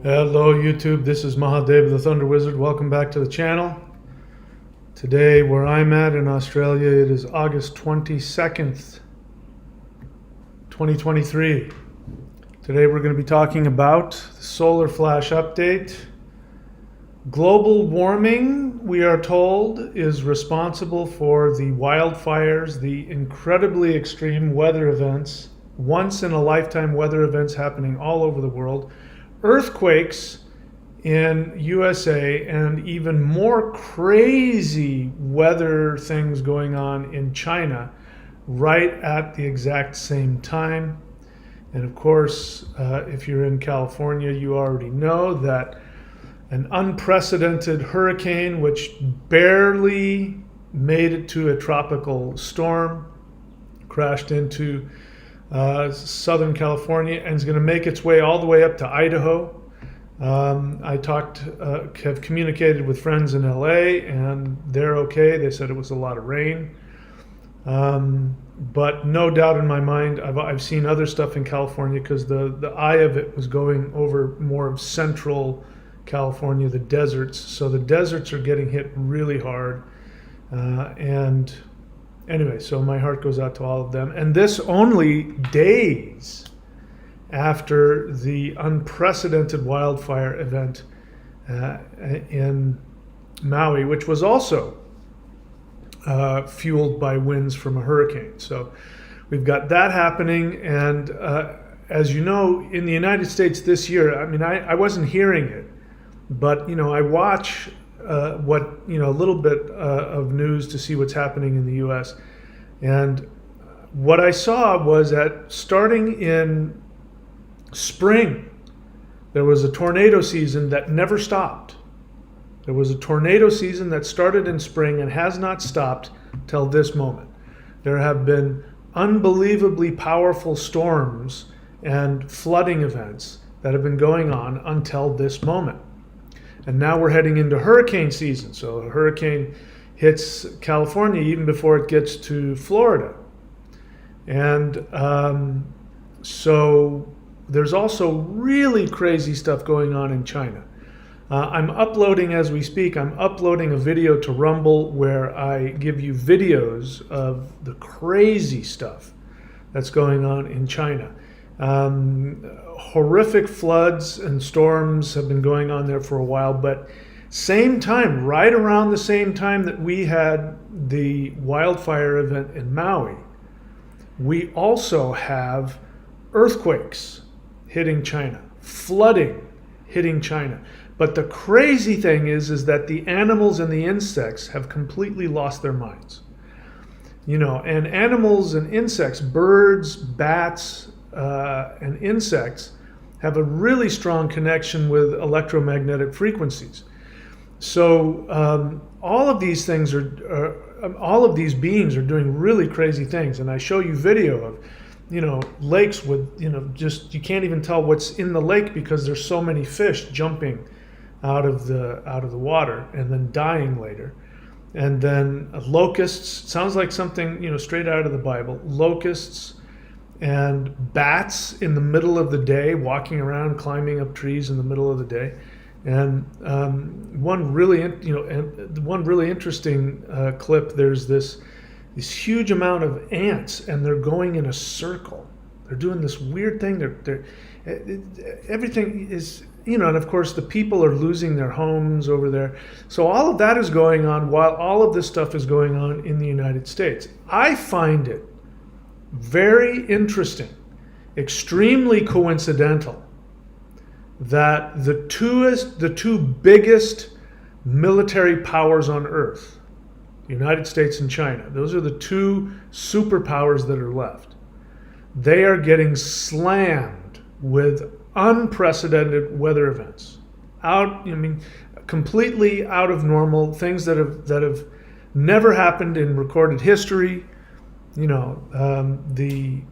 Hello YouTube, this is Mahadev the Thunder Wizard. Welcome back to the channel. Today where I'm at in Australia, it is August 22nd, 2023. Today we're going to be talking about the solar flash update. Global warming, we are told, is responsible for the wildfires, the incredibly extreme weather events, once in a lifetime weather events happening all over the world, earthquakes in USA, and even more crazy weather things going on in China right at the exact same time. And of course, if you're in California, you already know that an unprecedented hurricane, which barely made it to a tropical storm, crashed into Southern California and is going to make its way all the way up to Idaho. Have communicated with friends in LA and they're okay. They said it was a lot of rain. But no doubt in my mind, I've seen other stuff in California because the eye of it was going over more of central California, the deserts. So the deserts are getting hit really hard. And anyway, so my heart goes out to all of them. And this only days after the unprecedented wildfire event in Maui, which was also fueled by winds from a hurricane. So we've got that happening. And as you know, in the United States this year, I mean, I wasn't hearing it, but, you know, I watch a little bit of news to see what's happening in the U.S. And what I saw was that starting in spring, there was a tornado season that never stopped. There was a tornado season that started in spring and has not stopped till this moment. There have been unbelievably powerful storms and flooding events that have been going on until this moment. And now we're heading into hurricane season. So a hurricane hits California even before it gets to Florida. And so there's also really crazy stuff going on in China. I'm uploading, as we speak, I'm uploading a video to Rumble where I give you videos of the crazy stuff that's going on in China. Horrific floods and storms have been going on there for a while, but same time, right around the same time that we had the wildfire event in Maui, we also have earthquakes hitting China, flooding hitting China. But the crazy thing is that the animals and the insects have completely lost their minds. You know, and animals and insects, birds, bats, and insects have a really strong connection with electromagnetic frequencies. So all of these things all of these beings are doing really crazy things. And I show you video of, you know, lakes with, you know, just, you can't even tell what's in the lake because there's so many fish jumping out of the water and then dying later. And then locusts, sounds like something, you know, straight out of the Bible. Locusts and bats in the middle of the day, walking around, climbing up trees in the middle of the day. And one really interesting clip. There's this huge amount of ants, and they're going in a circle. They're doing this weird thing. Everything is, you know, and of course the people are losing their homes over there. So all of that is going on while all of this stuff is going on in the United States. I find it very interesting, extremely coincidental, that the two biggest military powers on Earth, the United States and China, those are the two superpowers that are left. They are getting slammed with unprecedented weather events, completely out of normal things that have never happened in recorded history. You know, the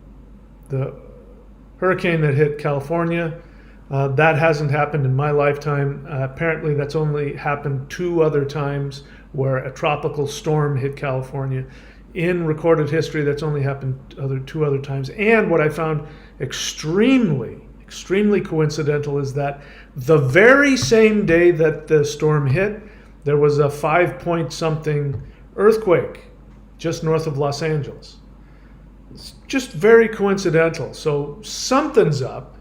hurricane that hit California, that hasn't happened in my lifetime. Apparently that's only happened 2 other times where a tropical storm hit California. In recorded history, that's only happened 2 other times. And what I found extremely extremely coincidental, is that the very same day that the storm hit, there was a 5 point something earthquake just north of Los Angeles. It's just very coincidental. So something's up.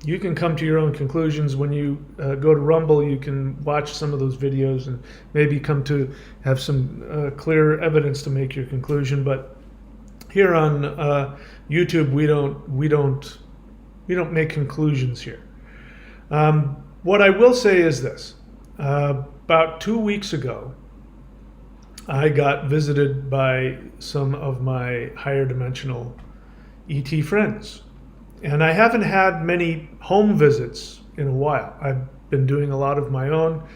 You can come to your own conclusions. When you go to Rumble, you can watch some of those videos and maybe come to have some clear evidence to make your conclusion. But here on YouTube, we don't make conclusions here. What I will say is this: about 2 weeks ago, I got visited by some of my higher dimensional ET friends. And I haven't had many home visits in a while. I've been doing a lot of my own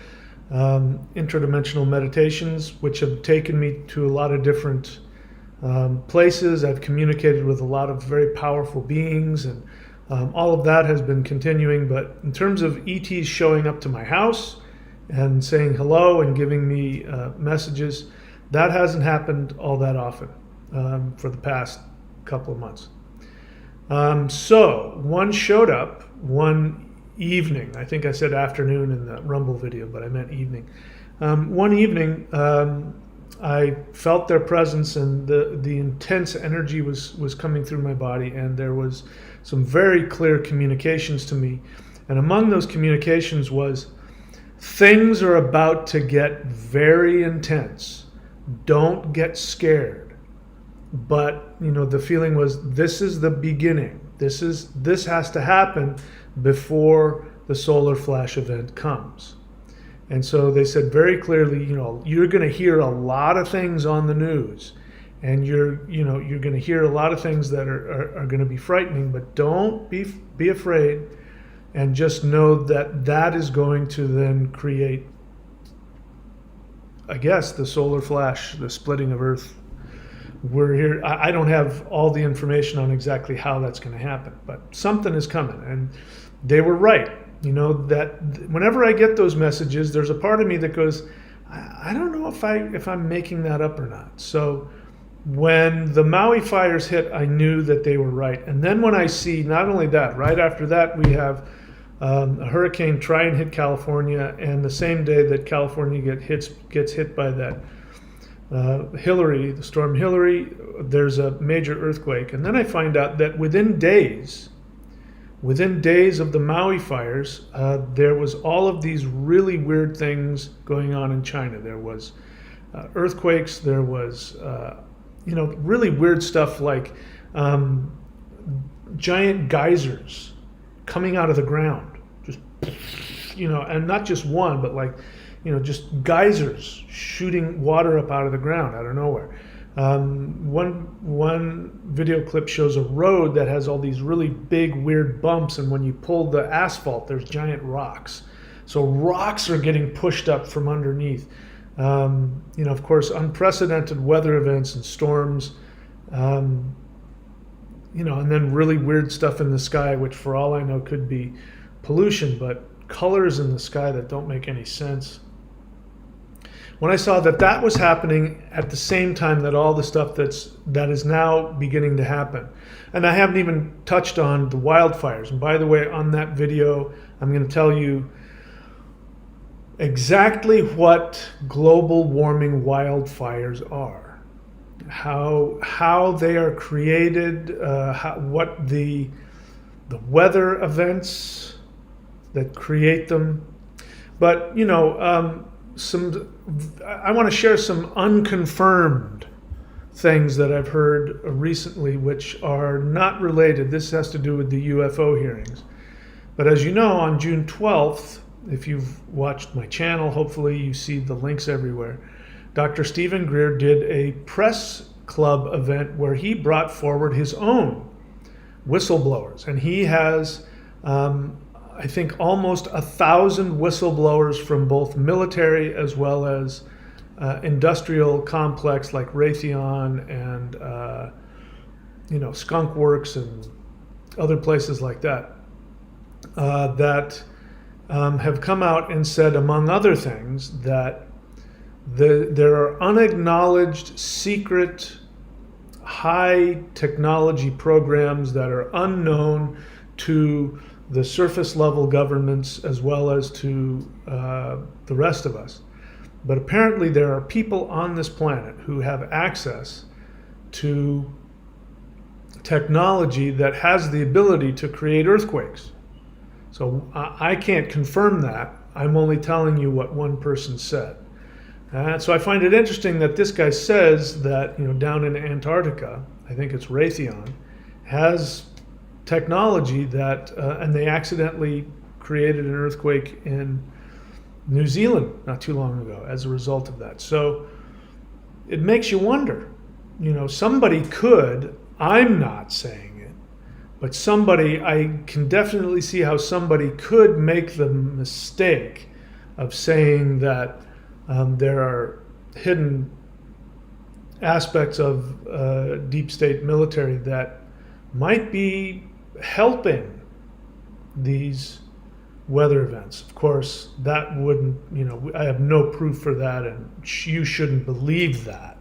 interdimensional meditations, which have taken me to a lot of different places. I've communicated with a lot of very powerful beings, and all of that has been continuing. But in terms of ETs showing up to my house and saying hello and giving me messages, that hasn't happened all that often for the past couple of months. So one showed up one evening. I think I said afternoon in the Rumble video, but I meant evening. One evening, I felt their presence, and the intense energy was coming through my body, and there was some very clear communications to me. And among those communications was, things are about to get very intense. Don't get scared. But the feeling was, this is the beginning. This has to happen before the solar flash event comes. And so they said very clearly, you're going to hear a lot of things on the news, and you're going to hear a lot of things that are going to be frightening, but don't be afraid, and just know that is going to then create, I guess, the solar flash, the splitting of Earth. We're here. I don't have all the information on exactly how that's going to happen, but something is coming. And they were right. That whenever I get those messages, there's a part of me that goes, I don't know if I'm making that up or not. So when the Maui fires hit, I knew that they were right. And then when I see, not only that, right after that, we have a hurricane try and hit California, and the same day that California gets hit by that Hillary, the storm Hillary, there's a major earthquake. And then I find out that within days of the Maui fires, there was all of these really weird things going on in China. There was earthquakes, there was really weird stuff like giant geysers coming out of the ground, just and not just one, but like just geysers shooting water up out of the ground out of nowhere. One video clip shows a road that has all these really big, weird bumps, and when you pull the asphalt, there's giant rocks. So rocks are getting pushed up from underneath. Of course, unprecedented weather events and storms, and then really weird stuff in the sky, which for all I know could be pollution, but colors in the sky that don't make any sense. When I saw that was happening at the same time that all the stuff that is now beginning to happen, and I haven't even touched on the wildfires. And by the way, on that video, I'm going to tell you exactly what global warming wildfires are, how they are created, what the weather events that create them. But I want to share some unconfirmed things that I've heard recently, which are not related. This has to do with the UFO hearings. But as you know, on June 12th, if you've watched my channel, hopefully you see the links everywhere, Dr. Stephen Greer did a press club event where he brought forward his own whistleblowers. And he has I think almost 1,000 whistleblowers from both military as well as industrial complex like Raytheon and Skunk Works and other places like that that have come out and said, among other things, that there are unacknowledged secret high technology programs that are unknown to the surface level governments as well as to the rest of us. But apparently there are people on this planet who have access to technology that has the ability to create earthquakes. So I can't confirm that. I'm only telling you what one person said. So I find it interesting that this guy says that, you know, down in Antarctica, I think it's Raytheon, has technology that, and they accidentally created an earthquake in New Zealand not too long ago as a result of that. So it makes you wonder, you know, somebody could, I'm not saying it, but somebody, I can definitely see how somebody could make the mistake of saying that there are hidden aspects of deep state military that might be helping these weather events. Of course, that wouldn't, you know, I have no proof for that, and you shouldn't believe that.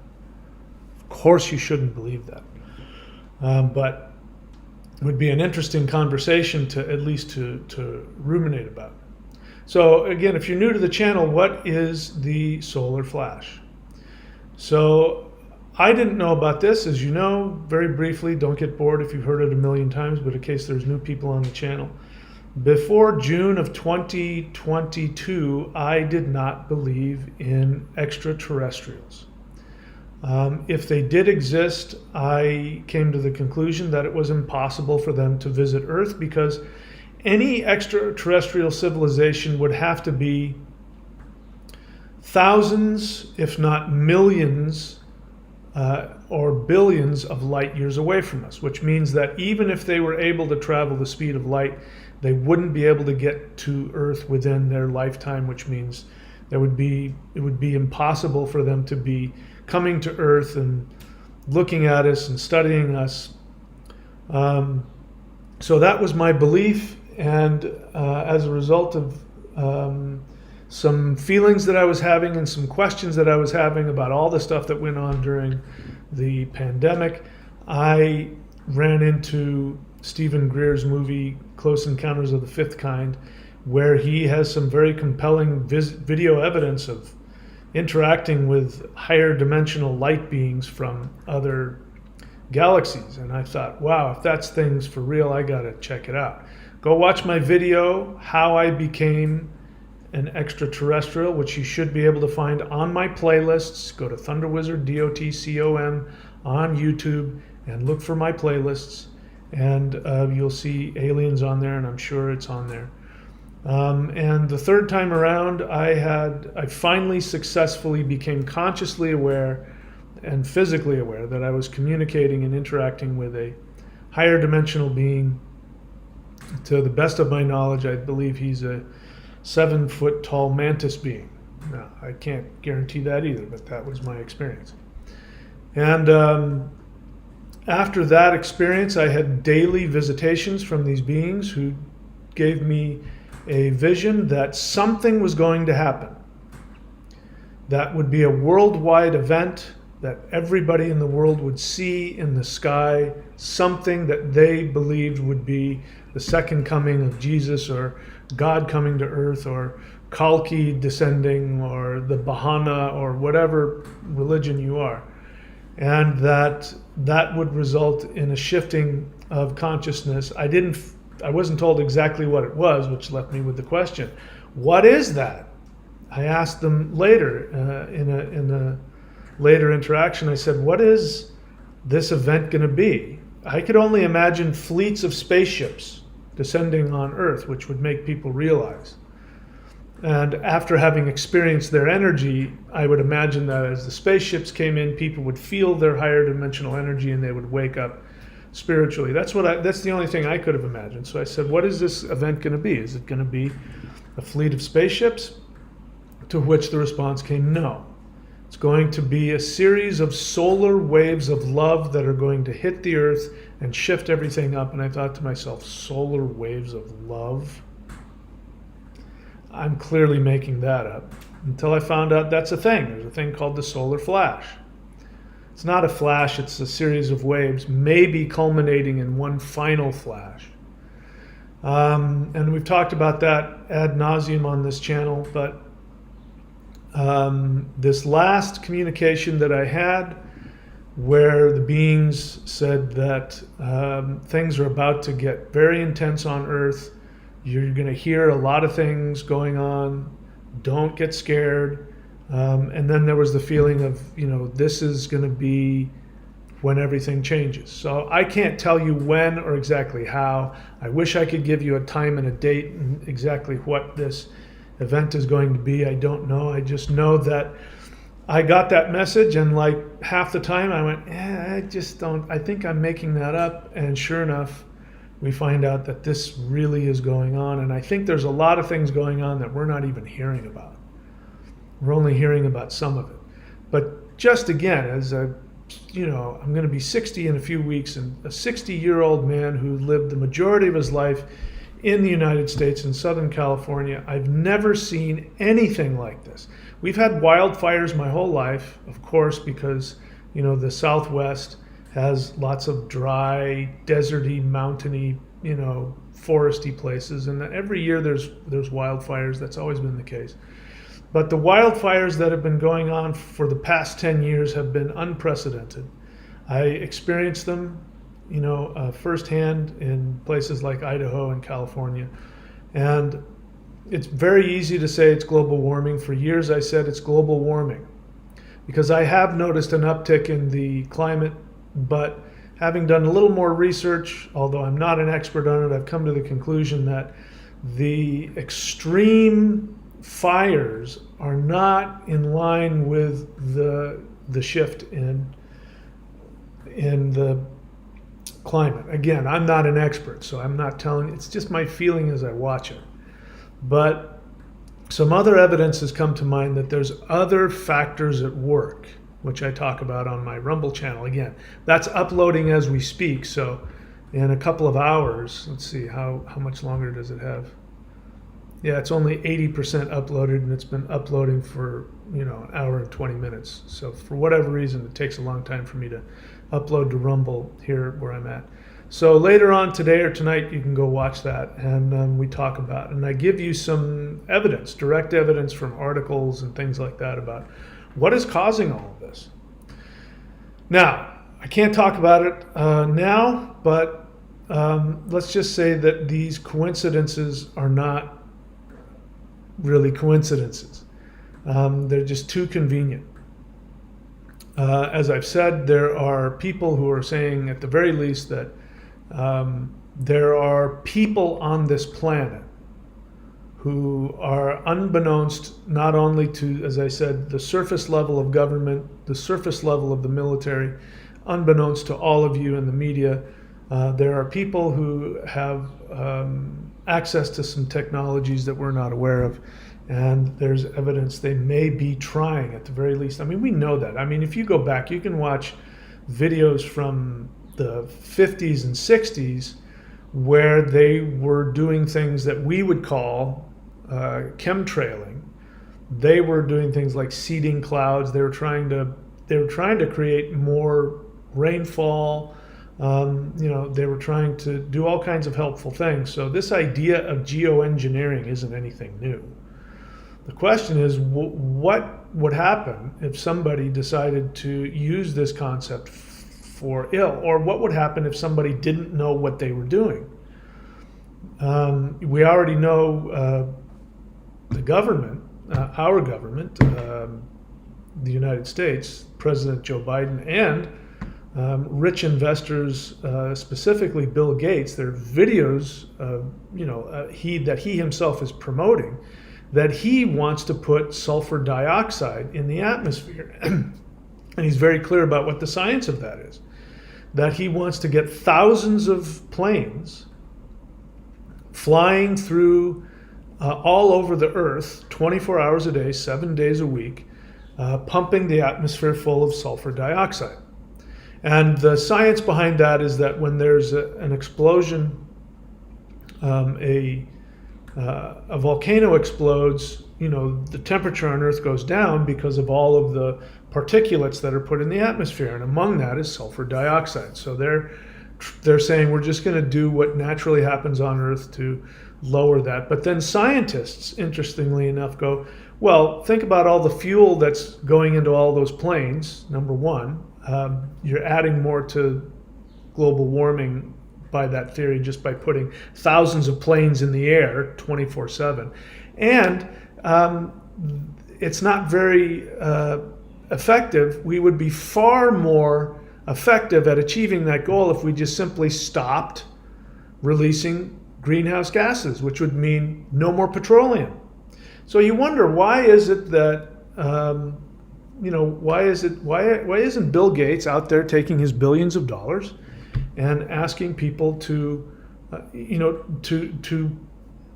Of course you shouldn't believe that. But it would be an interesting conversation to at least to ruminate about. So again, if you're new to the channel, what is the solar flash? So I didn't know about this, as you know, very briefly. Don't get bored if you've heard it a million times, but in case there's new people on the channel. Before June of 2022, I did not believe in extraterrestrials. If they did exist, I came to the conclusion that it was impossible for them to visit Earth, because any extraterrestrial civilization would have to be thousands, if not millions, or billions of light years away from us, which means that even if they were able to travel the speed of light, they wouldn't be able to get to Earth within their lifetime, which means it would be impossible for them to be coming to Earth and looking at us and studying us. So that was my belief, and as a result of some feelings that I was having and some questions that I was having about all the stuff that went on during the pandemic, I ran into Stephen Greer's movie Close Encounters of the Fifth Kind, where he has some very compelling video evidence of interacting with higher dimensional light beings from other galaxies. And I thought, wow, if that's things for real, I gotta check it out. Go watch my video, How I Became an Extraterrestrial, which you should be able to find on my playlists. Go to Thunder Wizard, DOTCOM on YouTube and look for my playlists, and you'll see aliens on there, and I'm sure it's on there. And the third time around, I finally successfully became consciously aware and physically aware that I was communicating and interacting with a higher dimensional being. To the best of my knowledge, I believe he's a 7-foot tall mantis being. Now, I can't guarantee that either, but that was my experience. And after that experience, I had daily visitations from these beings who gave me a vision that something was going to happen. That would be a worldwide event that everybody in the world would see in the sky, something that they believed would be the second coming of Jesus, or God coming to Earth, or Kalki descending, or the Bahana, or whatever religion you are. And that would result in a shifting of consciousness. I wasn't told exactly what it was, which left me with the question, what is that? I asked them later in a later interaction. I said, what is this event going to be? I could only imagine fleets of spaceships descending on Earth, which would make people realize. And after having experienced their energy, I would imagine that as the spaceships came in, people would feel their higher dimensional energy and they would wake up spiritually. That's the only thing I could have imagined. So I said, what is this event going to be? Is it going to be a fleet of spaceships? To which the response came, no. It's going to be a series of solar waves of love that are going to hit the Earth and shift everything up. And I thought to myself, solar waves of love? I'm clearly making that up. Until I found out that's a thing. There's a thing called the solar flash. It's not a flash, it's a series of waves, maybe culminating in one final flash. And we've talked about that ad nauseum on this channel, but this last communication that I had, where the beings said that things are about to get very intense on Earth, you're going to hear a lot of things going on, don't get scared. And then there was the feeling of, this is going to be when everything changes. So I can't tell you when or exactly how. I wish I could give you a time and a date and exactly what this event is going to be. I don't know. I just know that I got that message, and like half the time I went, I just don't, I think I'm making that up. And sure enough, we find out that this really is going on. And I think there's a lot of things going on that we're not even hearing about. We're only hearing about some of it. But just again, as I'm going to be 60 in a few weeks, and a 60-year-old man who lived the majority of his life in the United States in Southern California, I've never seen anything like this. We've had wildfires my whole life, of course, because, the Southwest has lots of dry, deserty, mountainy, foresty places, and every year there's wildfires. That's always been the case. But the wildfires that have been going on for the past 10 years have been unprecedented. I experienced them, firsthand in places like Idaho and California. And it's very easy to say it's global warming. For years I said it's global warming because I have noticed an uptick in the climate, but having done a little more research, although I'm not an expert on it, I've come to the conclusion that the extreme fires are not in line with the shift in the climate. Again, I'm not an expert, so I'm not telling, it's just my feeling as I watch it. But some other evidence has come to mind that there's other factors at work, which I talk about on my Rumble channel. Again, that's uploading as we speak, so in a couple of hours, let's see, how much longer does it have? Yeah, it's only 80% uploaded, and it's been uploading for, an hour and 20 minutes. So for whatever reason, it takes a long time for me to upload to Rumble here where I'm at. So later on today or tonight, you can go watch that, and we talk about it. And I give you some evidence, direct evidence from articles and things like that about what is causing all of this. Now, I can't talk about it now, but let's just say that these coincidences are not really coincidences. They're just too convenient. As I've said, there are people who are saying at the very least that there are people on this planet who are unbeknownst not only to, as I said, the surface level of government, the surface level of the military, unbeknownst to all of you in the media, there are people who have access to some technologies that we're not aware of, and there's evidence they may be trying at the very least. I mean, we know that. I mean, if you go back, you can watch videos from the 50s and 60s where they were doing things that we would call chemtrailing. They were doing things like seeding clouds. They were trying to create more rainfall. They were trying to do all kinds of helpful things. So this idea of geoengineering isn't anything new. The question is, what would happen if somebody decided to use this concept for ill? Or what would happen if somebody didn't know what they were doing? We already know the government, our government, the United States, President Joe Biden, and rich investors, specifically Bill Gates. There are videos, that he himself is promoting, that he wants to put sulfur dioxide in the atmosphere. And he's very clear about what the science of that is. That he wants to get thousands of planes flying through all over the Earth, 24 hours a day, 7 days a week, pumping the atmosphere full of sulfur dioxide. And the science behind that is that when there's an explosion, a volcano explodes, the temperature on Earth goes down because of all of the particulates that are put in the atmosphere, and among that is sulfur dioxide. So they're they're saying we're just going to do what naturally happens on Earth to lower that. But then scientists, interestingly enough, go, well, think about all the fuel that's going into all those planes, number one. You're adding more to global warming by that theory just by putting thousands of planes in the air 24/7. And it's not very effective. We would be far more effective at achieving that goal if we just simply stopped releasing greenhouse gases, which would mean no more petroleum. So you wonder, why is it that why isn't Bill Gates out there taking his billions of dollars and asking people to to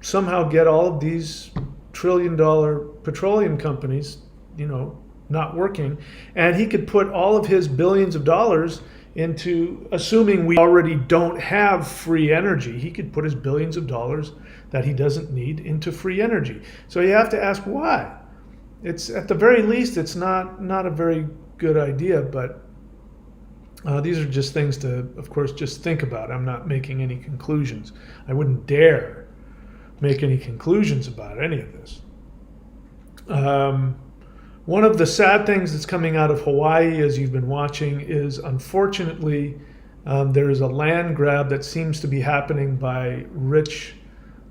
somehow get all of these trillion-dollar petroleum companies not working, and he could put all of his billions of dollars into, assuming we already don't have free energy, he could put his billions of dollars that he doesn't need into free energy. So you have to ask why. It's, at the very least, it's not a very good idea, but these are just things to, of course, just think about. I'm not making any conclusions. I wouldn't dare make any conclusions about any of this. One of the sad things that's coming out of Hawaii, as you've been watching, is unfortunately there is a land grab that seems to be happening by rich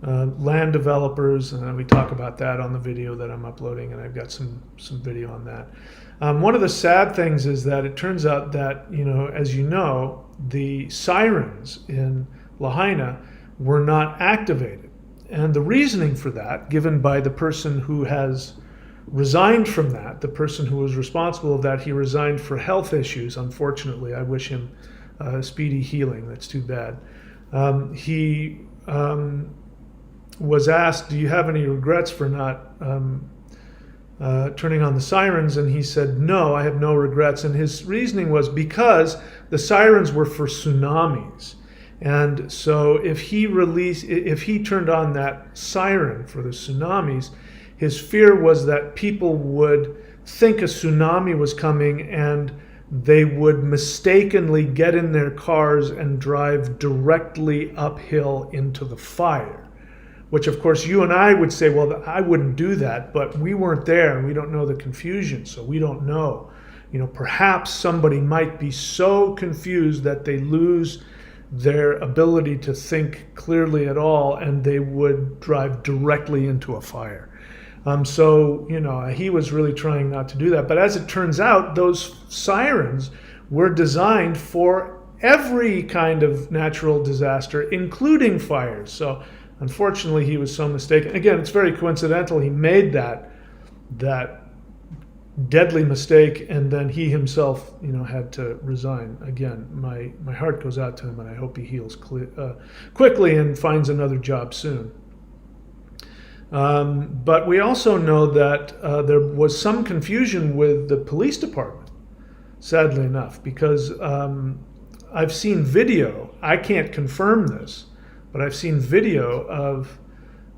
land developers, and we talk about that on the video that I'm uploading, and I've got some video on that. One of the sad things is that it turns out that, as you know, the sirens in Lahaina were not activated. And the reasoning for that, given by the person who has resigned from that, the person who was responsible of that, he resigned for health issues, unfortunately. I wish him speedy healing. That's too bad. He was asked, do you have any regrets for not turning on the sirens? And he said, no, I have no regrets. And his reasoning was because the sirens were for tsunamis. And so if he turned on that siren for the tsunamis, his fear was that people would think a tsunami was coming and they would mistakenly get in their cars and drive directly uphill into the fire. Which, of course, you and I would say, well, I wouldn't do that, but we weren't there and we don't know the confusion, so we don't know. Perhaps somebody might be so confused that they lose their ability to think clearly at all and they would drive directly into a fire. So he was really trying not to do that. But as it turns out, those sirens were designed for every kind of natural disaster, including fires. So unfortunately, he was so mistaken. Again, it's very coincidental. He made that deadly mistake, and then he himself, had to resign. Again, my heart goes out to him, and I hope he heals quickly and finds another job soon. But we also know that there was some confusion with the police department, sadly enough, because I've seen video. I can't confirm this, but I've seen video of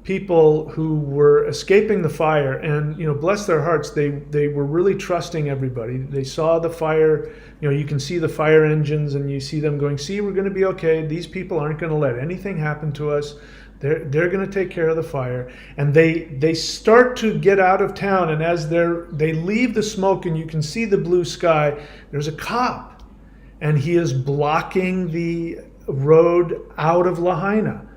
people who were escaping the fire, and bless their hearts, they were really trusting everybody. They saw the fire. You can see the fire engines, and you see them going, see, we're going to be okay. These people aren't going to let anything happen to us. They're going to take care of the fire. And they start to get out of town, and as they leave the smoke and you can see the blue sky, there's a cop, and he is blocking the road out of Lahaina.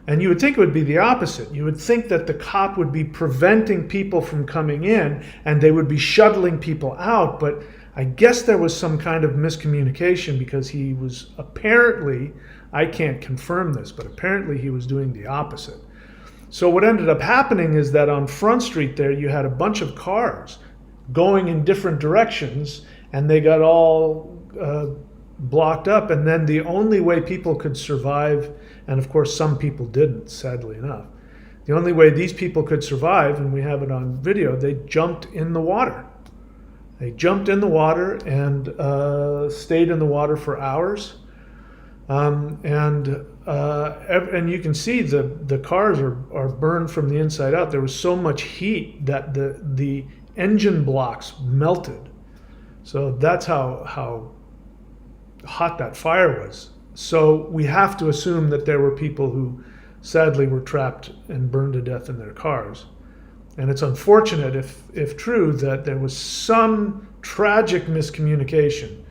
And you would think it would be the opposite. You would think that the cop would be preventing people from coming in and they would be shuttling people out, but I guess there was some kind of miscommunication, because he was apparently, I can't confirm this, but apparently he was doing the opposite. So what ended up happening is that on Front Street there, you had a bunch of cars going in different directions, and they got all blocked up. And then the only way people could survive, and of course some people didn't, sadly enough, the only way these people could survive, and we have it on video, they jumped in the water. They jumped in the water and stayed in the water for hours. And you can see the cars are burned from the inside out. There was so much heat that the engine blocks melted. So that's how hot that fire was. So we have to assume that there were people who sadly were trapped and burned to death in their cars. And it's unfortunate, if true, that there was some tragic miscommunication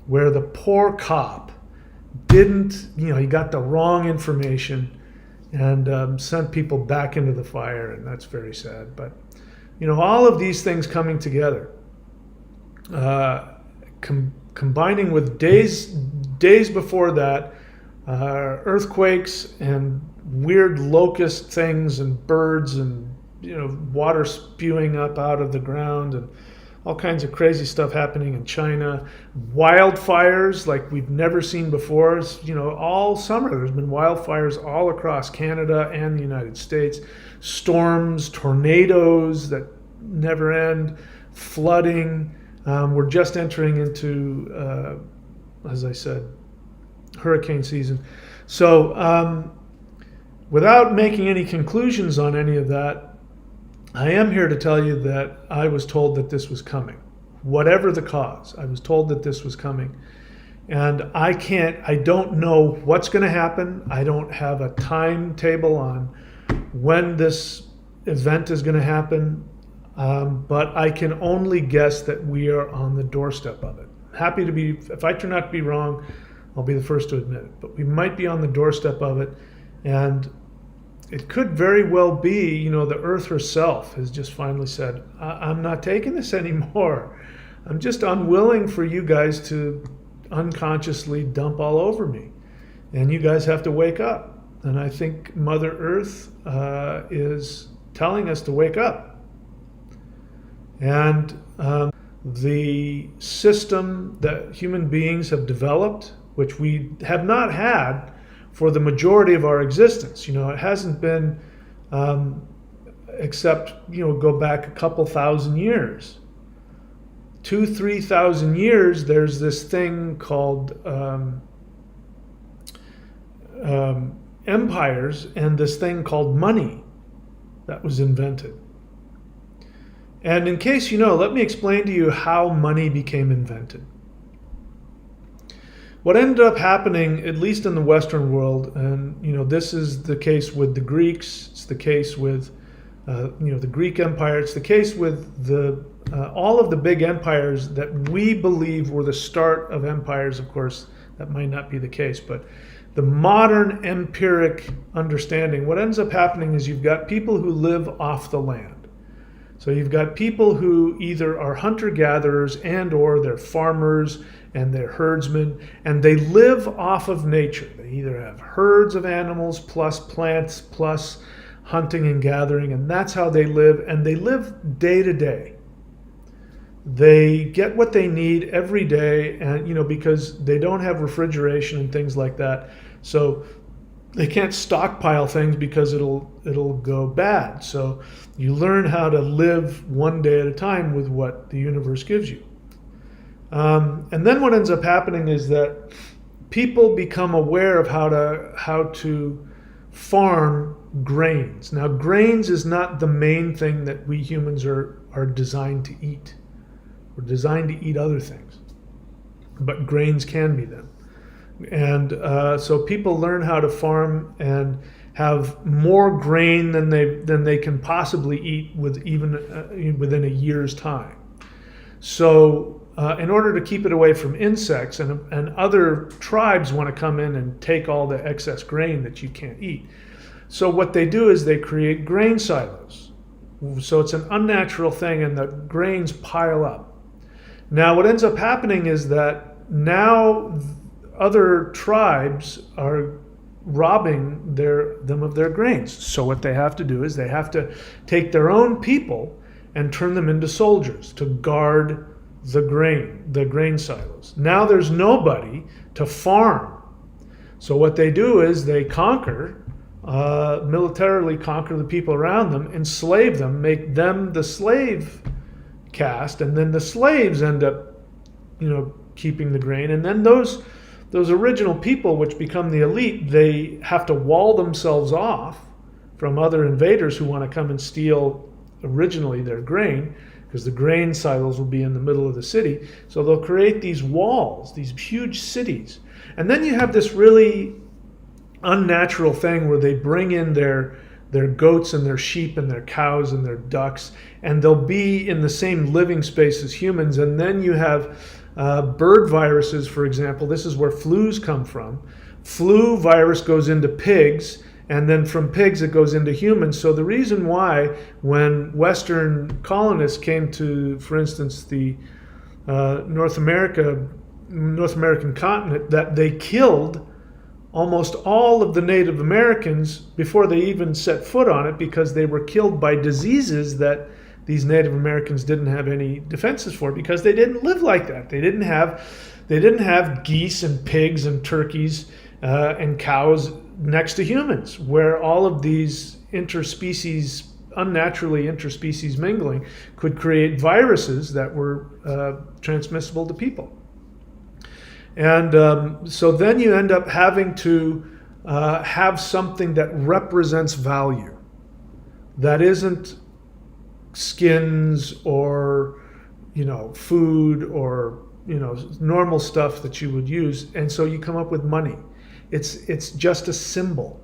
where the poor cop didn't, he got the wrong information and sent people back into the fire, and that's very sad. But, all of these things coming together, combining with days before that, earthquakes and weird locust things and birds and water spewing up out of the ground and all kinds of crazy stuff happening in China, wildfires like we've never seen before. All summer there's been wildfires all across Canada and the United States, storms, tornadoes that never end, flooding. We're just entering into, as I said, hurricane season. So without making any conclusions on any of that, I am here to tell you that I was told that this was coming. Whatever the cause, I was told that this was coming. And I don't know what's going to happen. I don't have a timetable on when this event is going to happen. But I can only guess that we are on the doorstep of it. Happy to be, if I turn out to be wrong, I'll be the first to admit it. But we might be on the doorstep of it. And it could very well be, the Earth herself has just finally said, I'm not taking this anymore. I'm just unwilling for you guys to unconsciously dump all over me. And you guys have to wake up. And I think Mother Earth is telling us to wake up. And the system that human beings have developed, which we have not had for the majority of our existence. It hasn't been, except, go back a couple thousand years. 2,000-3,000 years, there's this thing called empires and this thing called money that was invented. And in case you know, let me explain to you how money became invented. What ended up happening, at least in the Western world, and this is the case with the Greeks, it's the case with the Greek Empire, it's the case with the all of the big empires that we believe were the start of empires. Of course, that might not be the case, but the modern empiric understanding, what ends up happening is you've got people who live off the land. So you've got people who either are hunter-gatherers and or they're farmers and they're herdsmen, and they live off of nature. They either have herds of animals plus plants plus hunting and gathering, and that's how they live, and they live day to day. They get what they need every day, and because they don't have refrigeration and things like that, so they can't stockpile things because it'll go bad. So you learn how to live one day at a time with what the universe gives you. And then what ends up happening is that people become aware of how to farm grains. Now, grains is not the main thing that we humans are designed to eat. We're designed to eat other things, but grains can be them. And so people learn how to farm and have more grain than they can possibly eat within a year's time. So in order to keep it away from insects, and other tribes want to come in and take all the excess grain that you can't eat. So what they do is they create grain silos. So it's an unnatural thing, and the grains pile up. Now what ends up happening is that now other tribes are robbing them of their grains. So what they have to do is they have to take their own people and turn them into soldiers to guard the grain silos. Now there's nobody to farm. So what they do is they militarily conquer the people around them, enslave them, make them the slave caste, and then the slaves end up, keeping the grain. And then those original people, which become the elite, they have to wall themselves off from other invaders who want to come and steal originally their grain, because the grain silos will be in the middle of the city. So they'll create these walls, these huge cities. And then you have this really unnatural thing where they bring in their goats and their sheep and their cows and their ducks, and they'll be in the same living space as humans. And then you have bird viruses, for example. This is where flus come from. Flu virus goes into pigs, and then from pigs it goes into humans. So the reason why when Western colonists came to, for instance, the North American continent, that they killed almost all of the Native Americans before they even set foot on it, because they were killed by diseases that these Native Americans didn't have any defenses for, because they didn't live like that. They didn't have geese and pigs and turkeys and cows next to humans, where all of these unnaturally interspecies mingling could create viruses that were transmissible to people. And so then you end up having to have something that represents value, that isn't skins or, food or, normal stuff that you would use. And so you come up with money. It's just a symbol.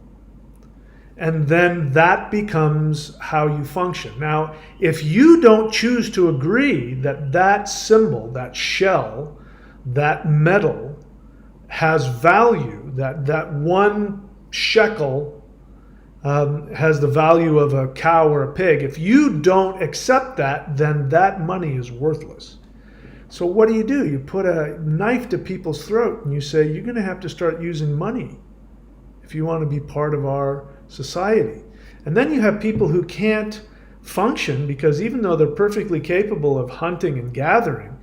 And then that becomes how you function. Now, if you don't choose to agree that that symbol, that shell, that metal has value, that one shekel has the value of a cow or a pig, if you don't accept that, then that money is worthless. So what do? You put a knife to people's throat and you say, you're going to have to start using money if you want to be part of our society. And then you have people who can't function because even though they're perfectly capable of hunting and gathering,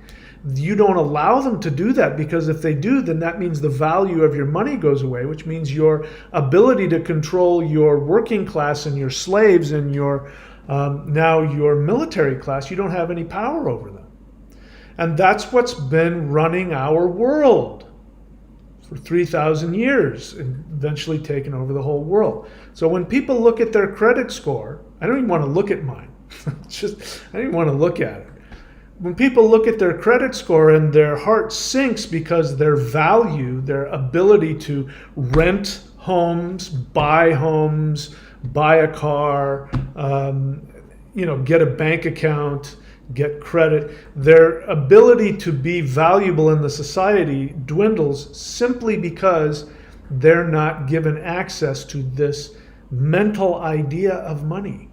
you don't allow them to do that, because if they do, then that means the value of your money goes away, which means your ability to control your working class and your slaves and your now your military class, you don't have any power over them. And that's what's been running our world for 3,000 years and eventually taken over the whole world. So when people look at their credit score, I don't even want to look at mine. I don't even want to look at it. When people look at their credit score and their heart sinks because their value, their ability to rent homes, buy a car, get a bank account, get credit, their ability to be valuable in the society dwindles simply because they're not given access to this mental idea of money.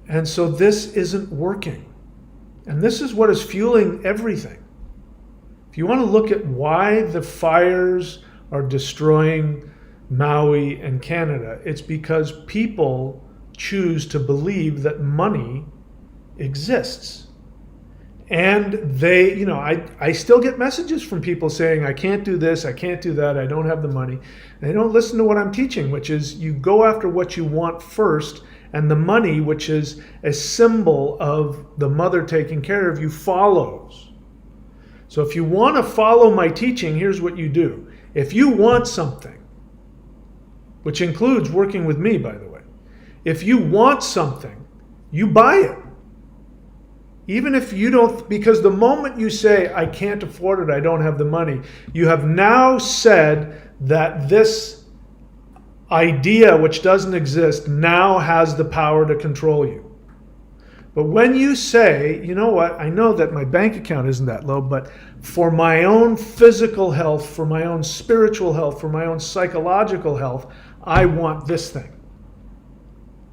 And so this isn't working. And this is what is fueling everything. If you want to look at why the fires are destroying Maui and Canada, it's because people choose to believe that money exists. And they, I still get messages from people saying, I can't do this, I can't do that, I don't have the money. And they don't listen to what I'm teaching, which is you go after what you want first, and the money, which is a symbol of the mother taking care of you, follows. So if you want to follow my teaching, here's what you do. If you want something, which includes working with me, by the way, if you want something, you buy it. Even if you don't, because the moment you say, I can't afford it, I don't have the money, you have now said that this idea, which doesn't exist, now has the power to control you. But when you say, you know what, I know that my bank account isn't that low, but for my own physical health, for my own spiritual health, for my own psychological health, I want this thing.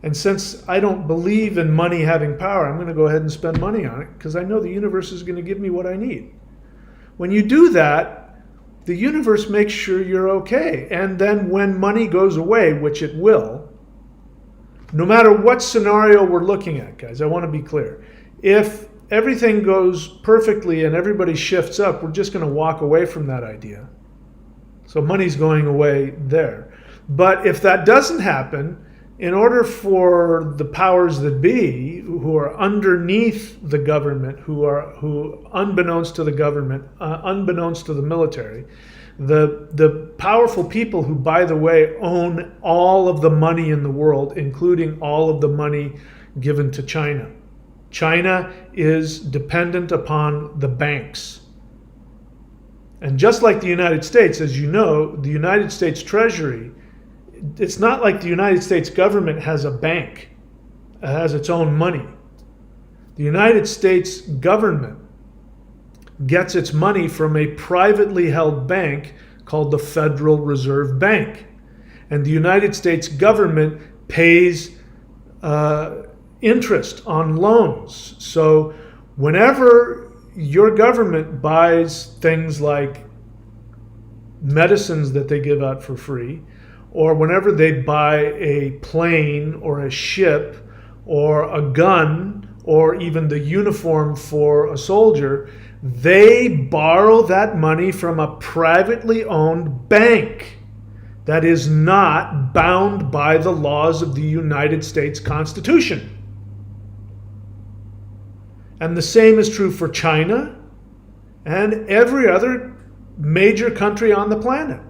And since I don't believe in money having power, I'm going to go ahead and spend money on it because I know the universe is going to give me what I need. When you do that, the universe makes sure you're okay. And then when money goes away, which it will, no matter what scenario we're looking at, guys, I want to be clear. If everything goes perfectly and everybody shifts up, we're just going to walk away from that idea. So money's going away there. But if that doesn't happen, in order for the powers that be, who are underneath the government, who unbeknownst to the government, unbeknownst to the military, the powerful people who, by the way, own all of the money in the world, including all of the money given to China. China is dependent upon the banks. And just like the United States, as you know, the United States Treasury, it's not like the United States government has a bank, it has its own money. The United States government gets its money from a privately held bank called the Federal Reserve Bank. And the United States government pays interest on loans. So whenever your government buys things like medicines that they give out for free, or whenever they buy a plane or a ship or a gun or even the uniform for a soldier, they borrow that money from a privately owned bank that is not bound by the laws of the United States Constitution. And the same is true for China and every other major country on the planet.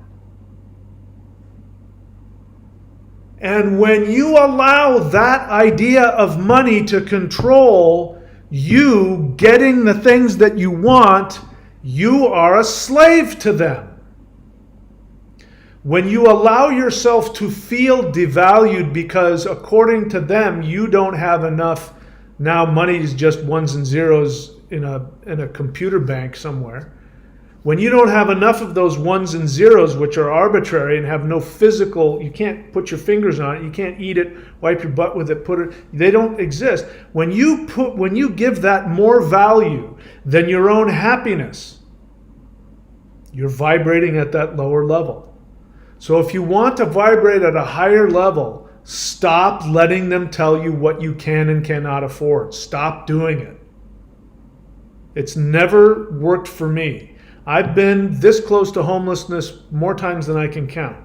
And when you allow that idea of money to control you getting the things that you want, you are a slave to them. When you allow yourself to feel devalued because according to them you don't have enough, now money is just ones and zeros in a computer bank somewhere. When you don't have enough of those ones and zeros, which are arbitrary and have no physical, you can't put your fingers on it, you can't eat it, wipe your butt with it, they don't exist. When you give that more value than your own happiness, you're vibrating at that lower level. So if you want to vibrate at a higher level, stop letting them tell you what you can and cannot afford. Stop doing it. It's never worked for me. I've been this close to homelessness more times than I can count.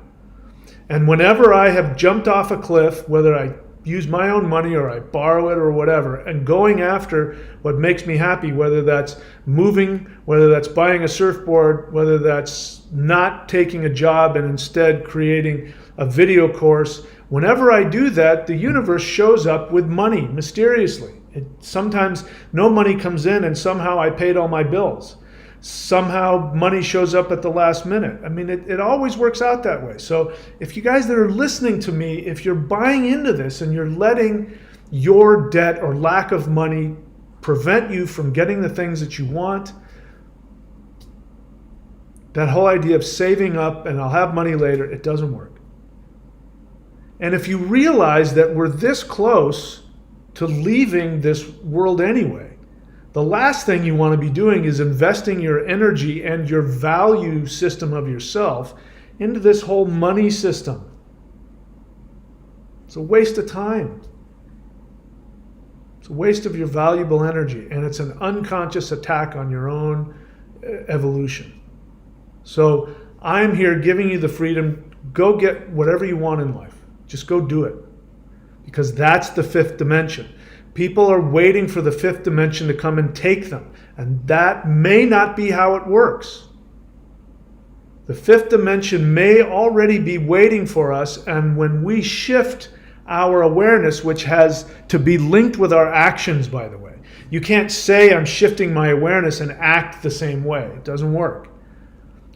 And whenever I have jumped off a cliff, whether I use my own money or I borrow it or whatever, and going after what makes me happy, whether that's moving, whether that's buying a surfboard, whether that's not taking a job and instead creating a video course, whenever I do that, the universe shows up with money mysteriously. Sometimes no money comes in and somehow I paid all my bills. Somehow money shows up at the last minute. I mean, it always works out that way. So if you guys that are listening to me, if you're buying into this and you're letting your debt or lack of money prevent you from getting the things that you want, that whole idea of saving up and I'll have money later, it doesn't work. And if you realize that we're this close to leaving this world anyway, the last thing you want to be doing is investing your energy and your value system of yourself into this whole money system. It's a waste of time. It's a waste of your valuable energy, and it's an unconscious attack on your own evolution. So I'm here giving you the freedom. Go get whatever you want in life. Just go do it, because that's the fifth dimension. People are waiting for the fifth dimension to come and take them. And that may not be how it works. The fifth dimension may already be waiting for us. And when we shift our awareness, which has to be linked with our actions, by the way. You can't say I'm shifting my awareness and act the same way. It doesn't work.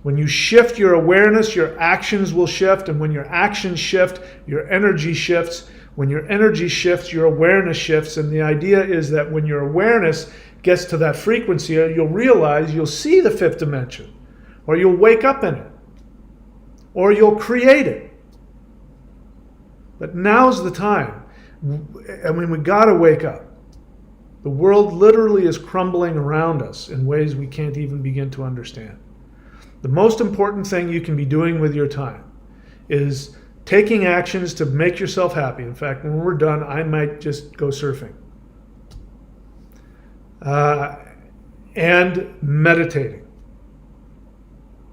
When you shift your awareness, your actions will shift. And when your actions shift, your energy shifts. When your energy shifts, your awareness shifts. And the idea is that when your awareness gets to that frequency, you'll realize you'll see the fifth dimension, or you'll wake up in it, or you'll create it. But now's the time. I mean, we got to wake up. The world literally is crumbling around us in ways we can't even begin to understand. The most important thing you can be doing with your time is taking actions to make yourself happy. In fact, when we're done, I might just go surfing. And meditating.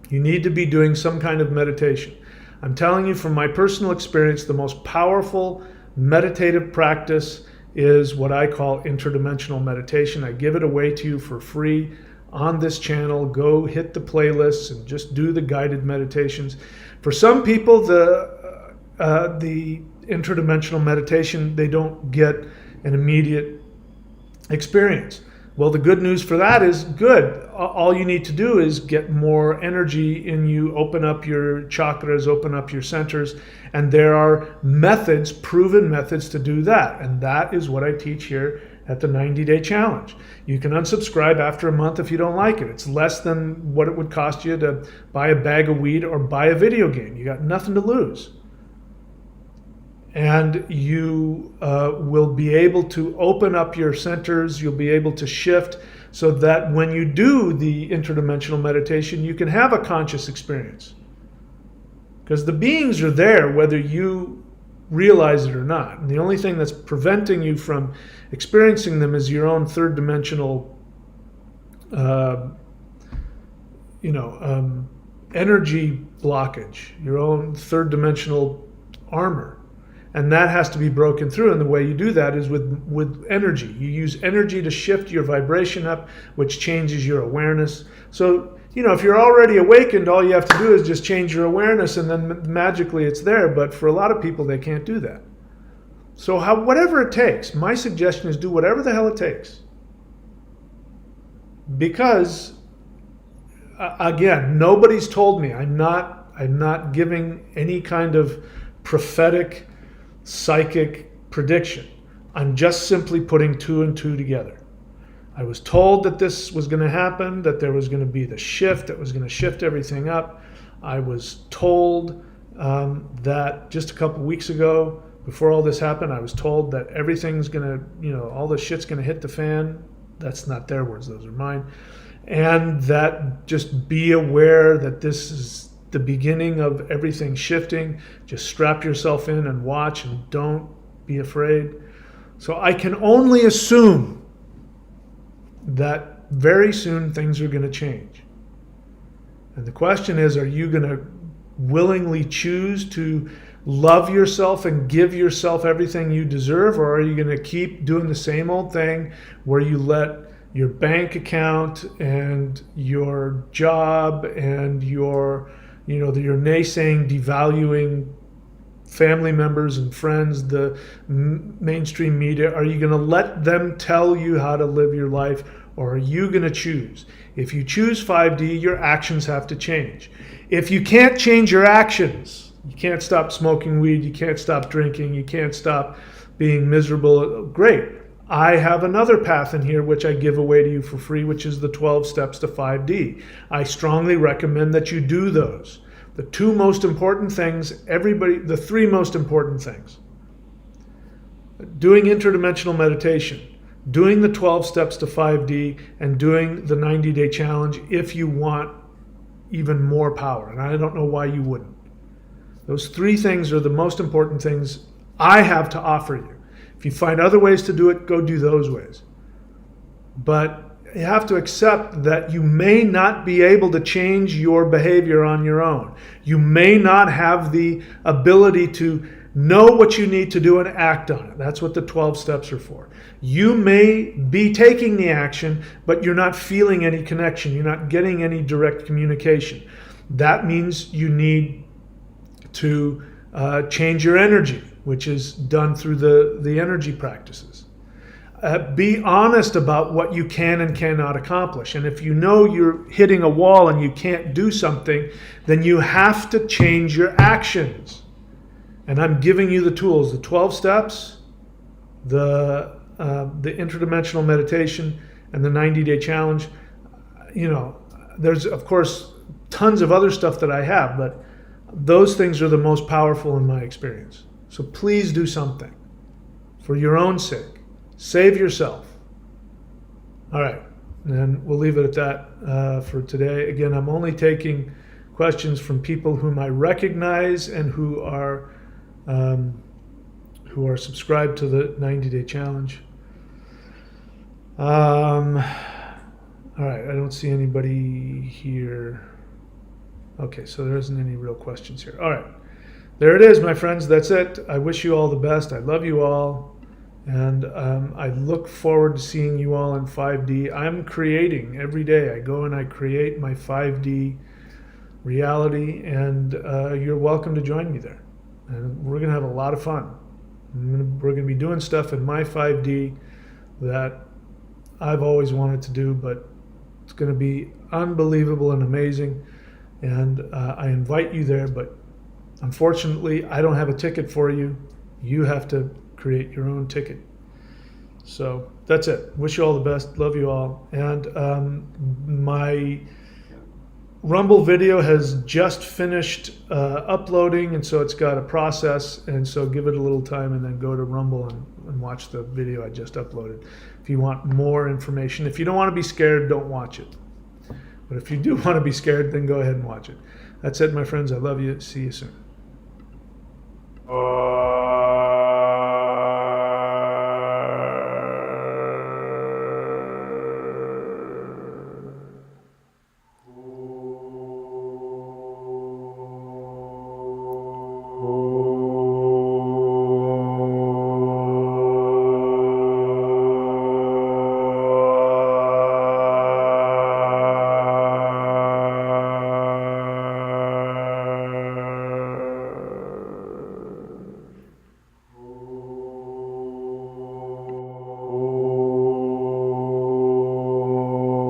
You need to be doing some kind of meditation. I'm telling you from my personal experience, the most powerful meditative practice is what I call interdimensional meditation. I give it away to you for free on this channel. Go hit the playlists and just do the guided meditations. For some people, the interdimensional meditation, they don't get an immediate experience. Well, the good news for that is good. All you need to do is get more energy in you, open up your chakras, open up your centers, and there are methods, proven methods to do that. And that is what I teach here at the 90-day challenge. You can unsubscribe after a month if you don't like it. It's less than what it would cost you to buy a bag of weed or buy a video game. You got nothing to lose. And you will be able to open up your centers, you'll be able to shift so that when you do the interdimensional meditation, you can have a conscious experience. Because the beings are there whether you realize it or not. And the only thing that's preventing you from experiencing them is your own third dimensional energy blockage, your own third dimensional armor. And that has to be broken through, and the way you do that is with energy. You use energy to shift your vibration up, which changes your awareness. So, if you're already awakened, all you have to do is just change your awareness, and then magically it's there. But for a lot of people, they can't do that. So whatever it takes, my suggestion is do whatever the hell it takes. Because, again, nobody's told me. I'm not giving any kind of prophetic psychic prediction. I'm just simply putting 2 and 2 together. I was told that this was going to happen, that there was going to be the shift that was going to shift everything up. I was told that just a couple weeks ago, before all this happened, I was told that everything's going to, all the shit's going to hit the fan. That's not their words, those are mine. And that just be aware that this is the beginning of everything shifting. Just strap yourself in and watch, and don't be afraid. So I can only assume that very soon things are going to change. And the question is, are you going to willingly choose to love yourself and give yourself everything you deserve, or are you going to keep doing the same old thing where you let your bank account and your job and your naysaying, devaluing family members and friends, the mainstream media, are you going to let them tell you how to live your life, or are you going to choose? If you choose 5D, your actions have to change. If you can't change your actions, you can't stop smoking weed, you can't stop drinking, you can't stop being miserable, great. I have another path in here which I give away to you for free, which is the 12 steps to 5D. I strongly recommend that you do those. The 2 most important things, the 3 most important things. Doing interdimensional meditation, doing the 12 steps to 5D, and doing the 90-day challenge if you want even more power. And I don't know why you wouldn't. Those 3 things are the most important things I have to offer you. If you find other ways to do it, go do those ways. But you have to accept that you may not be able to change your behavior on your own. You may not have the ability to know what you need to do and act on it. That's what the 12 steps are for. You may be taking the action, but you're not feeling any connection. You're not getting any direct communication. That means you need to change your energy, which is done through the energy practices. Be honest about what you can and cannot accomplish. And if you know you're hitting a wall and you can't do something, then you have to change your actions. And I'm giving you the tools, the 12 steps, the interdimensional meditation, and the 90-day challenge. There's, of course, tons of other stuff that I have, but those things are the most powerful in my experience. So please do something for your own sake. Save yourself. All right, and we'll leave it at that for today. Again, I'm only taking questions from people whom I recognize and who are subscribed to the 90-day challenge. All right, I don't see anybody here. Okay, so there isn't any real questions here. All right, there it is, my friends. That's it. I wish you all the best. I love you all. And I look forward to seeing you all in 5D. I'm creating every day. I go and I create my 5D reality, and you're welcome to join me there. And we're going to have a lot of fun. We're going to be doing stuff in my 5D that I've always wanted to do, but it's going to be unbelievable and amazing. And I invite you there, but unfortunately, I don't have a ticket for you. You have to create your own ticket. So that's it. Wish you all the best. Love you all. And my Rumble video has just finished uploading, and so it's got a process, and so give it a little time and then go to Rumble and watch the video I just uploaded if you want more information. If you don't want to be scared, don't watch it. But if you do want to be scared, then go ahead and watch it. That's it, my friends. I love you. See you soon.